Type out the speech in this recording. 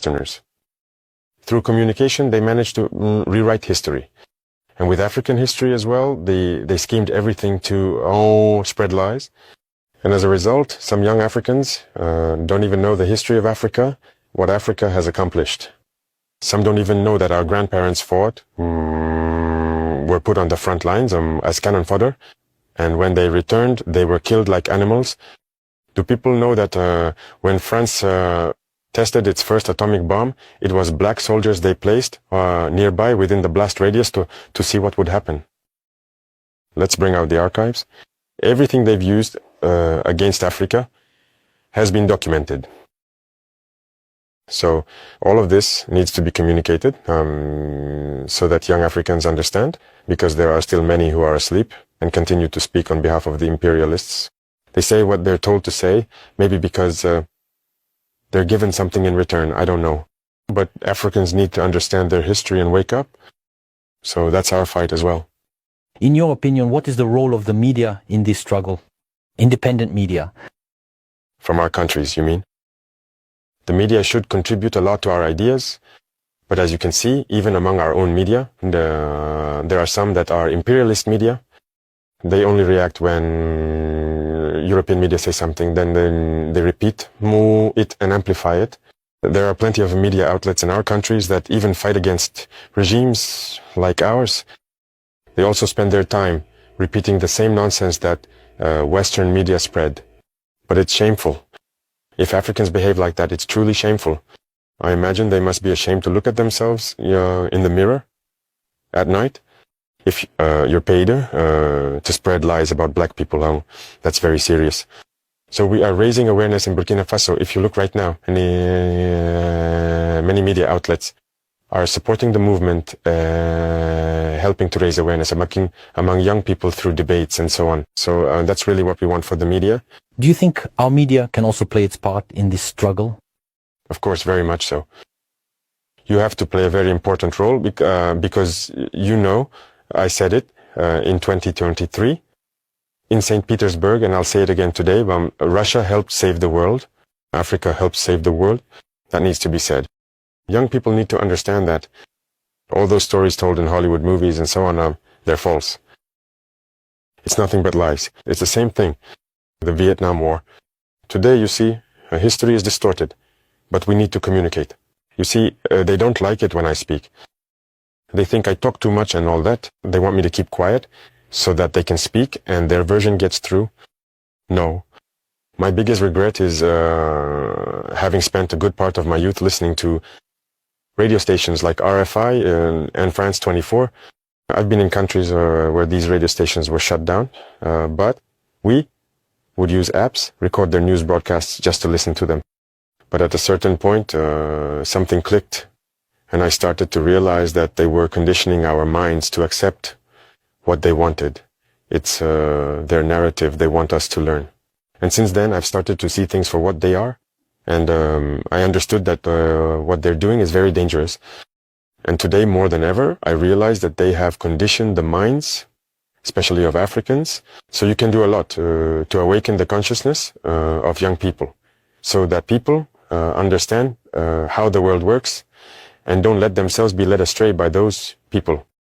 Westerners. Through communication, they managed to rewrite history. And with African history as well, they schemed everything to, spread lies. And as a result, some young Africans don't even know the history of Africa, what Africa has accomplished. Some don't even know that our grandparents fought, were put on the front lines as cannon fodder, and when they returned, they were killed like animals. Do people know that when France tested its first atomic bomb, it was black soldiers they placed nearby within the blast radius to see what would happen? Let's bring out the archives. Everything they've used against Africa has been documented. So all of this needs to be communicated so that young Africans understand, because there are still many who are asleep and continue to speak on behalf of the imperialists. They say what they're told to say, maybe because they're given something in return, I don't know. But Africans need to understand their history and wake up. So that's our fight as well. In your opinion, what is the role of the media in this struggle? Independent media. From our countries, you mean? The media should contribute a lot to our ideas, but as you can see, even among our own media, there are some that are imperialist media. They only react when European media say something, then they repeat, move it and amplify it. There are plenty of media outlets in our countries that even fight against regimes like ours. They also spend their time repeating the same nonsense that Western media spread. But it's shameful. If Africans behave like that, it's truly shameful. I imagine they must be ashamed to look at themselves in the mirror at night. If you're paid to spread lies about black people, that's very serious. So we are raising awareness in Burkina Faso. If you look right now, many media outlets are supporting the movement, helping to raise awareness among young people through debates and so on. So that's really what we want for the media. Do you think our media can also play its part in this struggle? Of course, very much so. You have to play a very important role because, I said it in 2023 in St. Petersburg, and I'll say it again today, Russia helped save the world. Africa helped save the world. That needs to be said. Young people need to understand that all those stories told in Hollywood movies and so on, they're false. It's nothing but lies. It's the same thing. The Vietnam War. Today, you see, history is distorted, but we need to communicate. You see, they don't like it when I speak. They think I talk too much and all that. They want me to keep quiet so that they can speak and their version gets through. No. My biggest regret is having spent a good part of my youth listening to radio stations like RFI and France 24. I've been in countries where these radio stations were shut down, but we would use apps, record their news broadcasts just to listen to them. But at a certain point, something clicked, and I started to realize that they were conditioning our minds to accept what they wanted. It's their narrative they want us to learn. And since then, I've started to see things for what they are, and I understood that what they're doing is very dangerous. And today, more than ever, I realize that they have conditioned the minds, especially of Africans, so you can do a lot to awaken the consciousness of young people, so that people understand how the world works and don't let themselves be led astray by those people.